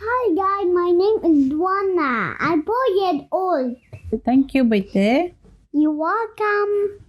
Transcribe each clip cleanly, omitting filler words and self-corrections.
Hi guys, my name is Dwana. I'm 4 years old. Thank you, Baite. You're welcome.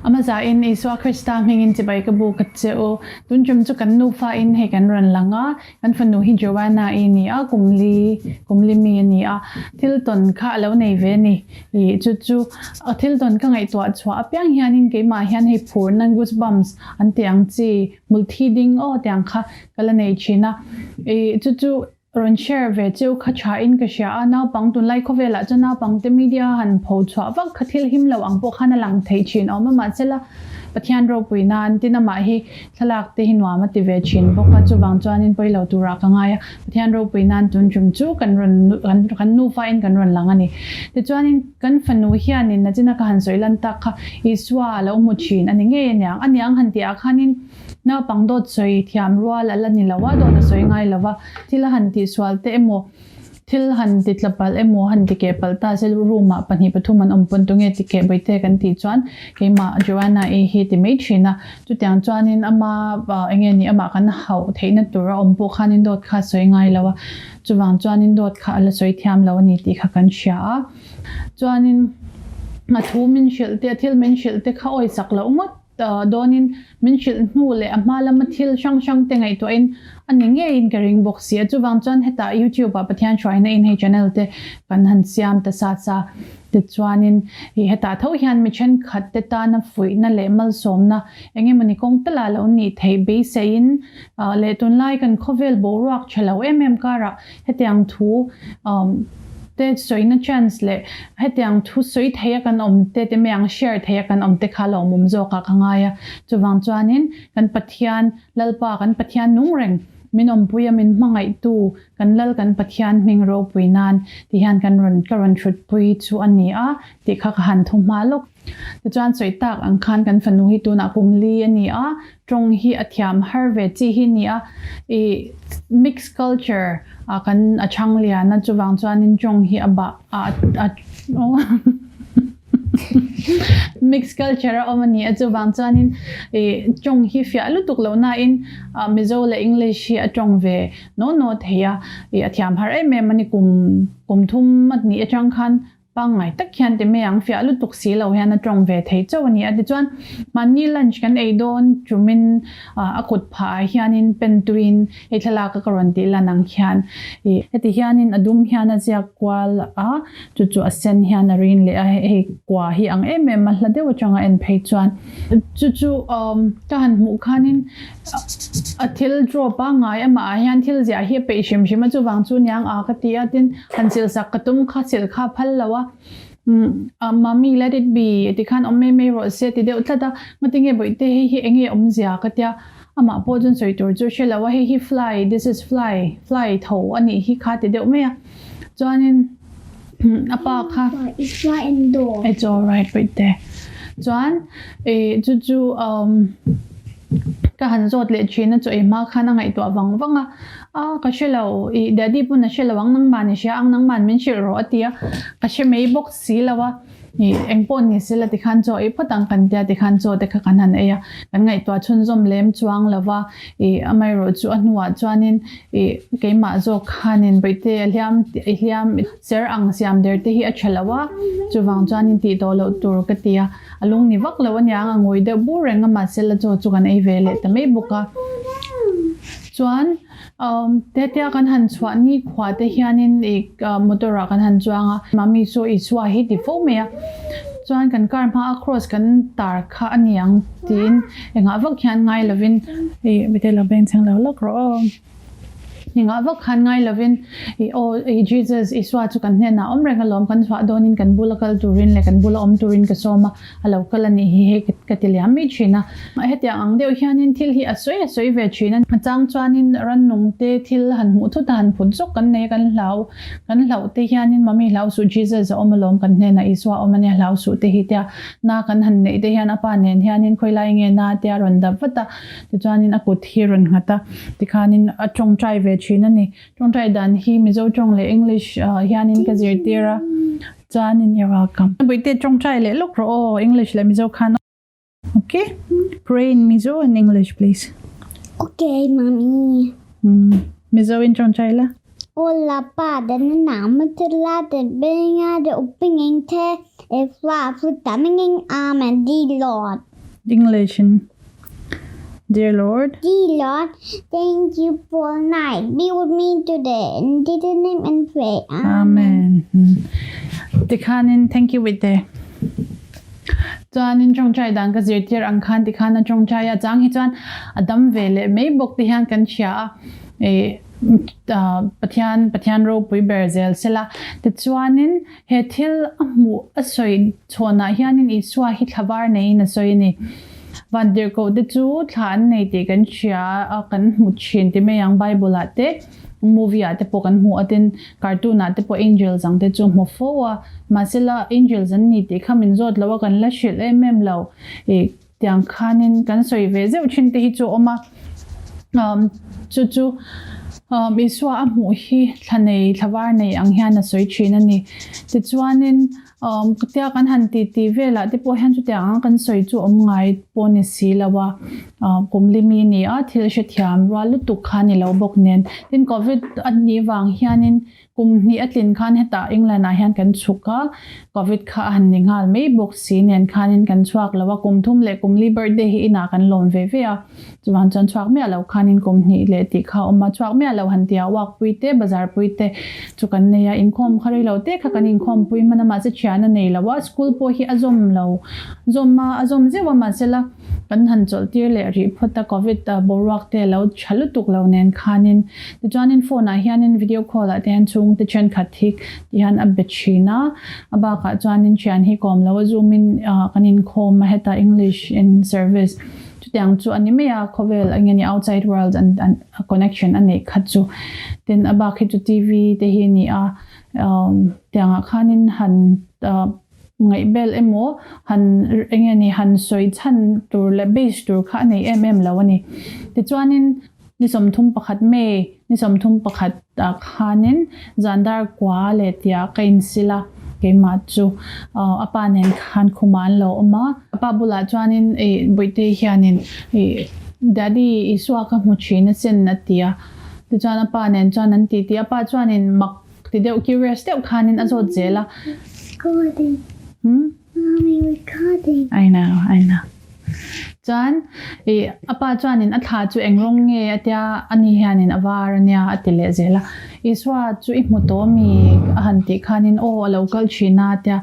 Amaza in iswa Krista mingin tibai kabu katseo tunjum tu kan nufa in he kan ran langa kan fanu hi Joanna ini a kumli mi ni a tilton kha lo nei ve ni I chu a tilton ka ngai tua chwa apyang hianin ke ma hian he phur nan goosebumps an tiang chi multiding o tiang kha kala nei china chu ron share ve chu kha cha in ka sha na pang tun lai kho vela chana pang te media han pho chwa wak khathil him lo ang po khana lang thei chin o ma chela pathian ro puinan tina ma hi thalak te hinwa ma ti ve chin bo ka chu wang chuan in poilo tura ka nga ya pathian ro puinan tun chum chu kan nu fa in kan ron lang ani te chuan in kan fanu hian in na china ka han soilan ta kha iswa lo mu chin ani nge anyang han ti a khanin na pang dot soi thiam rual ala ni lawa do na soi ngai lawa thila han ti swal te emo thil han ti tlapal emo han ti ke palta sel ruma pani pathuman ompon tunge ti ke boite kan ti chuan ke ma Joanna e hi ti me china chu tiang chuan in ama enge ni ama kan hau theina tura ompo khanin dot kha soi ngai lawa chuwang chuan in dot kha ala soi thiam lawa ni ti kha kan sha chuan in nga thu min shil te thil min shil te kha oi sak la umot donin min shil nu le amala mathil shang te ngai to in ani nge in garing box sia chuwang chuan heta YouTube pa pathian chhoina in he channel te kan han siam ta sa te chuanin hi heta tho hian mi chen khat te ta na fui na le mal som na enge mani kong tala lo ni thei be sein le tun lai kan khovel bo rak chalo kara hetiang thu te soi na chance le hetiang thu soi theya kan te meang share theya kan te khalo mum zo ka khangaya chuwang chuanin kan pathian lalpa kan pathian nungreng minom puya min mangai tu kan lal kan pathian ming ro puinan ti han kan ron thut pui chu ani a ti kha han thuma lok te chuan soi tak ang khan kan fanu hi tu na kumli ani a trong hi athiam harve chi hi ni a mixed culture kan achang lia na chuwang chuan in trong hi aba mixed culture omani chuwang chuan in trong hi fia lutuk lo na in mizo le English hi atong ve no theya athiam har ai me mani kum thum ni atang khan pangai tak khian te meang fia lutuk si lo hian atong ve thei chawani ati chuan mani lunch kan ei don chumin akut pha hianin pentuin e thala ka karon ti lanang khian eti hianin adum hian a chia kwal chu asen hian a rin le he kwa hi ang ma hlade wachanga en phei chuan chu ka han mu khanin athil drop ngai ama hian thil zia hi pe shim chu wang chu nyang ka ti atin hansil sak katum kha sil kha phal lawa mommy let it be ti khan me ro se ti de utlada matinge boite hi enge zia ka tia ama po jun soi tur chu shela wa hi fly this is fly tho ani hi kha ti de me chuanin apa kha It's fly indoor. it's all right right there chuan chu ka han zot le china chu ma khana ngai to wanga ka shelo daddy puna shelawang nang man sha ang nang man min shil ro atia ka she mei box si lawa ni engpon ni sila ti khan cho patang kan tia ti khan cho te kha kan han eya kan ngai to chun zom lem chuang lawa amai ro chu anwa chuanin keima zo khanin beite hliam ser ang siam der te hi achalawa chuwang chuanin ti to lo tur ka tia alung ni wak lawan yang angoi de burenga ma sela chu kan ei vele ta mei buka chuan te tia kan han chwa ni khwa te hianin motora kan han chuanga mami so iswa hi ti fo me chuan kan kar ma across kan tar kha aniang tin enga vak hian ngai lovin bitela ben chang lo lok ro ninga vak khan ngai lovin Jesus iswa chu kan hena omrenga lom kan chwa donin kan bulakal turin le kan bula turin ka soma alokal ani hi katiliam mi china hetia ang deu hianin thil hi asoi ve china chang chuanin ran nung te thil han mu thu tan phun sok kan ne kan hlau te hianin mami hlau su Jesus omalom kan hena iswa omani hlau su te hi tia na kan han nei te hian apa nen hianin khoilai nge na tia ron da vata ti chuanin akut hi ron ngata tikhanin atong trai ve china ni tong trai dan hi mizo tong le English hianin ka zir tira chuanin you're welcome boite tong trai le lok ro English le mizo khan okay pray in mizo and English please Okay, mommy. Miss Owen trong trai la. Ola pa den namen te la den benga de uppingen te fra flyttamingen amen di Lord. English. Dear Lord. Dear Lord, thank you for night. Be with me today. In Jesus' name and pray. Amen. Tikhanin, thank you with the. Chuan in trong chai dan ka zirtir ang khan tikhana trong chai a chang hi chuan adam vele mei bok ti hian kan chia e pathian ro pui berzel sela te chuanin he thil amu asoi chona hianin I swa hi thavar nei na soi ni vandir ko de chu than nei te kan chia a kan mu chin ti me yang bible ate movie ate po kan mu atin cartoon ate po angels ang te chu mo fowa masila angels an ni te khamin zot lawa kan la shil lo e tiang khanin kan soi ve zeu chin te hi chu oma chu iswa amu hi thanei thavar nei ang hian a soi thin ani ti chuanin tia kan han ti vela te po hian chu te ang kan soi chu om ngai po ni si lawa kumlimi ni a thil she thiam ralu tu khani lo bok nen tin covid ani wang hianin kum ni atlin khan heta england a hian kan chuka covid kha han ninghal mei bok si nen khanin kan chuak lawa kum thum le kum li birthday hi ina kan lon ve ve a chuan chan chuak me lo khanin kum ni le ti kha oma chuak me lo han tia wak puite bazar puite chu kan neya inkhom khari lo te kha kan inkhom pui mana ma se chiana nei lawa school po hi azom lo azom zewa ma sela kan han chol tir le ri phota covid borak te lo chalu tuk lo nen khanin ti chuanin phone a hianin video call a ten chung te chen khathik ti han a bechina aba ka chuanin chian hi kom lo zoom in kanin khom ma heta english in service tiang chu anime ya khovel angeni outside world and a connection ane khachu then aba khi tu tv te hi ni a tiang khanin han ngai bel emo han engeni han soi chan tur le base tur kha nei lawani ti chuanin ni somthum pakhat me ni somthum pakhat khanin zandar kwa le tia kain sila ke ma chu apa nen khan khuman lo oma apa bula chuanin e boite hianin e daddy iswa ka mu china sen na tia ti chuan apa nen chuan an ti apa chuanin mak ti deu curious deu khanin azot zela Recording. Mommy, recording. I know. Chuan apa chuanin a tha chu engrong nge atia ani hianin awar ania atile zela iswa chu I hmuto mi hanti khanin local china tia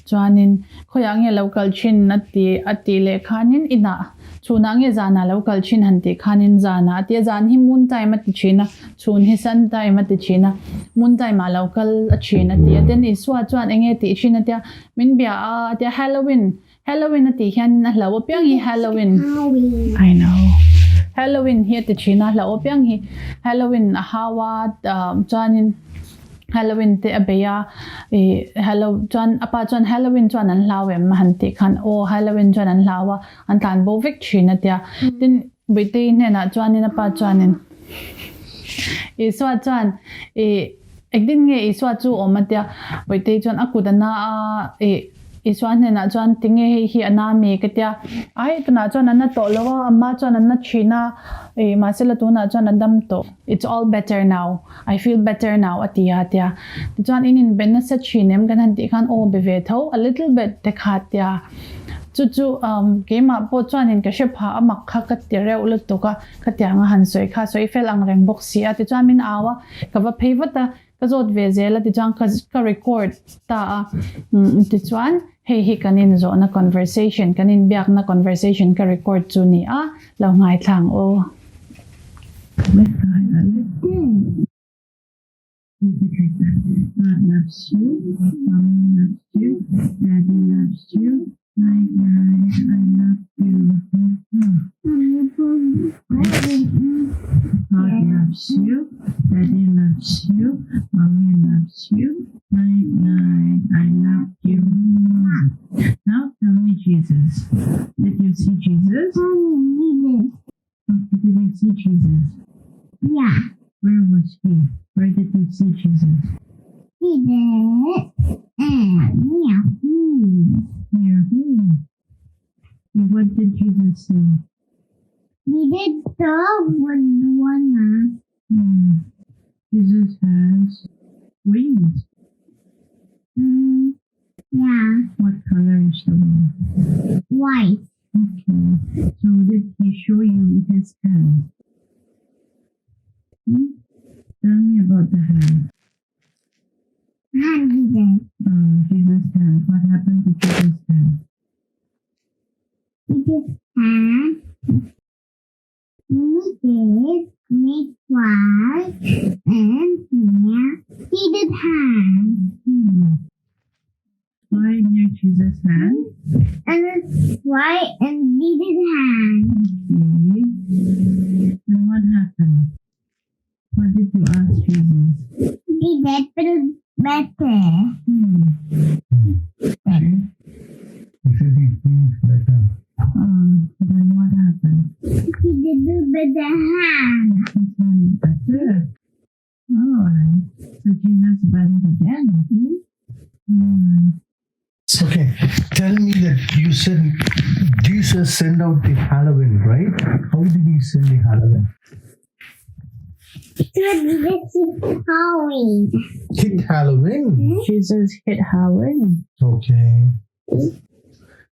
chuanin khoyang nge local chin ati le khanin ina chuna nge zana local chin hanti khanin zana tia zan hi mun time ati china chun hi san time ati china mun time ma local china tia then iswa chuan enge ti china tia min bia tia Halloween ati hian na hlawo piang hi Halloween. I know. Halloween hi ati china hlawo piang hi Halloween hawa chuanin Halloween te abeya chuan apa chuan Halloween chuan an hlawem hanti khan Halloween chuan an hlawa an tan bovik china tia tin bite nena chuanin apa chuanin iswa chuan ekdin nge iswa chu omatia bite chuan akudana iswan na chuan tinge hi anami katia ai tuna chuan anna to lawa amma chuan anna china masela tuna chuan andam to it's all better now I feel better now atia chuan in benna sa chinem kan hanti khan beve tho a little bit te khatia chu kema po chuan in ka shepa amak kha ka tere ul to ka khatia nga han soi kha soi fel ang reng box sia ti chuan min awa ka va pheiwata ka zot ve zela ti chuan ka record ta ti chuan hi kanin zo na conversation kanin biak na conversation ka record chu ni lo ngai thlang God loves you, Mommy loves you, Daddy loves you, I love you. God loves you, Daddy loves you, Mommy loves you, I love you. Now tell me Jesus. Did you see Jesus? Did you see Jesus? Yeah. Where was he? Where did you see Jesus? Near who? Near whom? And what did Jesus say? did the one. Jesus has wings. Yeah, What color is the wing? white. Okay. So did he show you his hand? Tell me about the hand. And he did. Jesus' hand. What happened to Jesus' hand? He did hand. He did make white and yeah, he did hand. Why near Jesus' hand? And it's white and he did hand. Okay. And what happened? What did you ask Jesus? He did feel better. He said he feels better. Then what happened? He did do better hand. His hand is better. Alright. So Jesus went again. Alright. Okay, tell me that you said Jesus sent out the Halloween, right? How did he send the Halloween? Halloween. Hit Halloween? Jesus hit Halloween. Okay.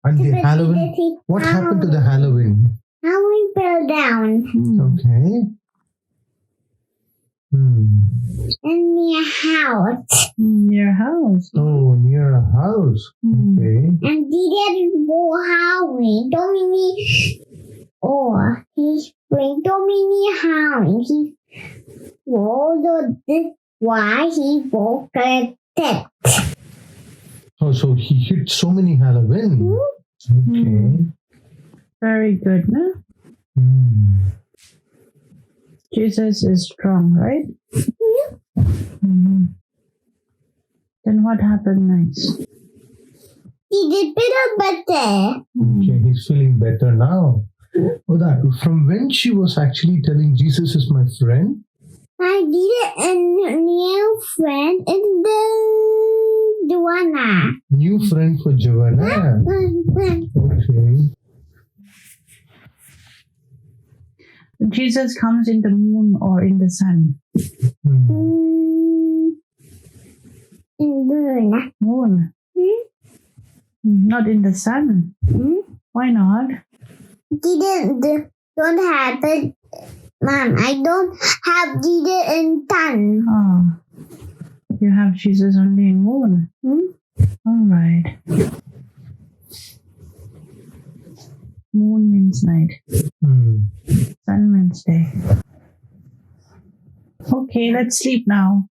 And the Halloween, what happened to the Halloween? Halloween fell down Okay. in the house. Near house. Oh, near a house. Okay. And he did more Halloween. Dominique. Or he's playing Dominique Halloween. He rolled this why he broke a deck. Oh, so he hit so many Halloween. Okay. Very good, no? Jesus is strong, right? Then what happened next? He did better. Okay, he's feeling better now. Oh, that from when she was actually telling Jesus is my friend? I did a new friend in the Joanna. New friend for Joanna. Okay. Jesus comes in the moon or in the sun? In the Moon. Not in the sun. Why not? Don't have it. Mom, I don't have did in sun. Oh, you have Jesus only in moon. All right. Moon means night. Sun means day. Okay, let's sleep now.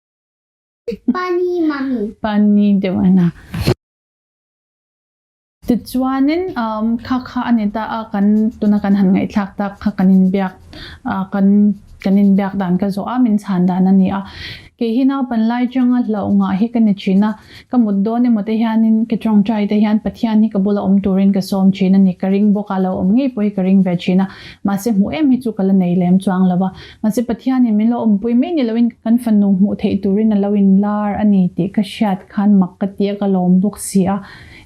Funny, mommy. Pani Joanna. Tichuanin kha anita kan tunakan han ngai thak tak kha kanin biak kanin biak dan ka zo amin chan dan ani a ke hina pan lai changa lo nga hi kan china ka muddo ne mote hianin ke chong chai te hian pathian hi ka bula turin ka som china ni ka ring bo ka lo ngi poi ka ring ve china ma se mu em hi chu kala nei lem chuang lawa ma se pathian ni milo pui me ni lawin kan fanu mu thei turin lawin lar ani ti ka shat khan mak ka ti ka lom buk sia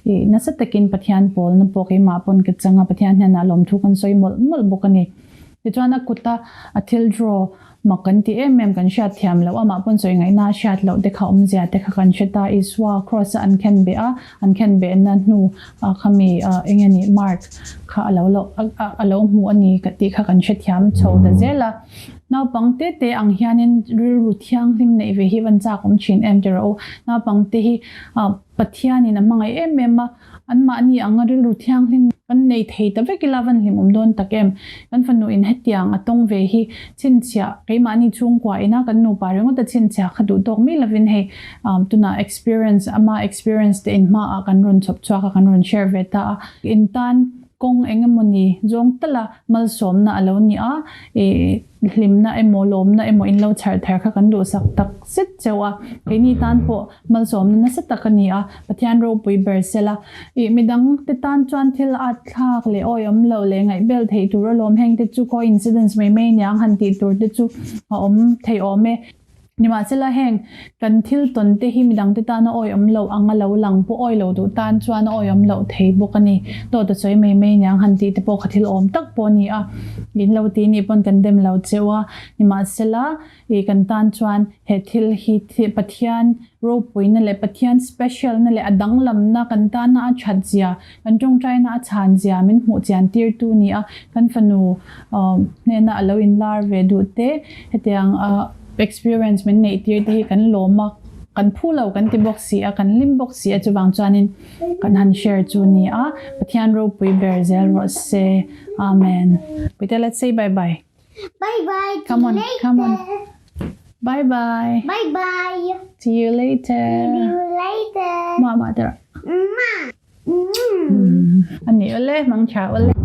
nasa takin pathian pol na poke ma pon ke changa pathian na lom thu kan soi mol bokani tichana kuta athil draw makan ti em kan shat thiam lo ama pon soi ngai na shat lo de kha zia te kha kan cheta iswa cross an can be na nu khami engani mark kha alo mu ani ka ti kha kan shat thiam chho da zela now pangte te ang hianin ru thiang lim nei ve hi wan cha kom chin em te ro na pangte hi pathian in amangai em an ma ni anga ru thiang lim kan nei thei ta ve kilawan lim don takem kan fanu in hetiang atong ve hi chinchia ke ma ni chung kwa ina kan nu pa rengo ta chinchia khadu dok mi lavin he tuna experience te in ma kan run chop chwa kan run share ve ta in tan kong engemoni jong tala mal som na alo ni a hlimna emo lomna emo in lo char thar kha kan du sak tak sit chewa ke ni tan po mal som na sa takani a pathian ro pui bersela midang te tan chuan thil a thak le oyom lo le ngai bel thei tur lom heng te chu coincidence mai nyang han ti tur te chu om thei ome ni ma chela heng kan thil ton te hi midang te ta na oi om lo anga lo lang pu oi lo du tan chuan oi om lo thei bok ani to to choi mai mai nyang han ti te po khathil om tak po ni a in lo ti ni pon kan dem lo chewa ni ma chela e kan tan chuan he thil hi pathian ro puina le pathian special na le adang lam na kan ta na a that zia kan tong trai na a chan zia min mu chian tir tu ni a kan fanu ne na alo in lar ve du te hetiang experience min nei tir te hi kan loma kan phulo kan ti box si a kan lim box si a chuwang chuanin kan han share chu ni a pathian ro pui berzel ro se amen Peter, let's say bye bye. Bye bye. Come on, come on. Bye bye. Bye bye. See you later. See you later. Mama, tara. Ma. Ani ule, mang cha ule.